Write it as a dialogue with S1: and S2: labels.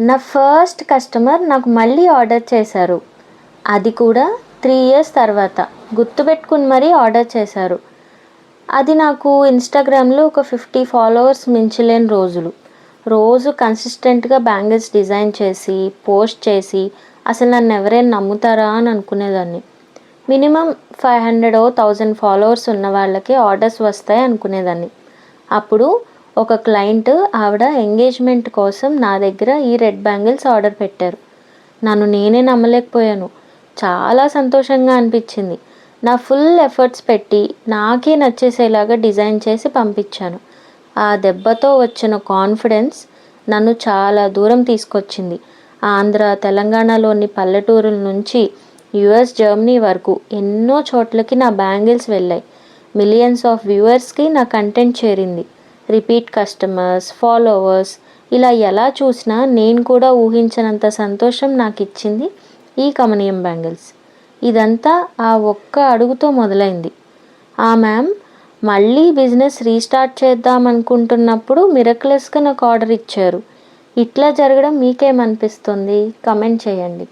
S1: నా first customer నాకు మళ్ళీ ఆర్డర్ చేశారు. అది కూడా 3 ఇయర్స్ తర్వాత గుర్తుపెట్టుకుని మరీ ఆర్డర్ చేశారు. అది నాకు ఇన్స్టాగ్రామ్లో ఒక 50 ఫాలోవర్స్ మించలేని రోజులు. రోజు కన్సిస్టెంట్గా బ్యాంగిల్స్ డిజైన్ చేసి పోస్ట్ చేసి అసలు నన్ను ఎవరైనా నమ్ముతారా అని అనుకునేదాన్ని. మినిమం 500 1000 ఫాలోవర్స్ ఉన్న వాళ్ళకి ఆర్డర్స్ వస్తాయి అనుకునేదాన్ని. అప్పుడు ఒక క్లయింట్ ఆవిడ ఎంగేజ్మెంట్ కోసం నా దగ్గర ఈ రెడ్ బ్యాంగిల్స్ ఆర్డర్ పెట్టారు. నన్ను నేనే నమ్మలేకపోయాను. చాలా సంతోషంగా అనిపించింది. నా ఫుల్ ఎఫర్ట్స్ పెట్టి నాకే నచ్చేసేలాగా డిజైన్ చేసి పంపించాను. ఆ దెబ్బతో వచ్చిన కాన్ఫిడెన్స్ నన్ను చాలా దూరం తీసుకొచ్చింది. ఆంధ్ర, తెలంగాణలోని పల్లెటూరుల నుంచి యుఎస్, జర్మనీ వరకు ఎన్నో చోట్లకి నా బ్యాంగిల్స్ వెళ్ళాయి. మిలియన్స్ ఆఫ్ వ్యూవర్స్కి నా కంటెంట్ చేరింది. రిపీట్ కస్టమర్స్, ఫాలోవర్స్, ఇలా ఎలా చూసినా నేను కూడా ఊహించనంత సంతోషం నాకు ఇచ్చింది ఈ కమనీయం బ్యాంగిల్స్. ఇదంతా ఆ ఒక్క అడుగుతో మొదలైంది. ఆ మ్యామ్ మళ్ళీ బిజినెస్ రీస్టార్ట్ చేద్దాం అనుకుంటున్నప్పుడు మిరక్యులస్గా నాకు ఆర్డర్ ఇచ్చారు. ఇట్లా జరగడం మీకేమనిపిస్తుంది? కమెంట్ చేయండి.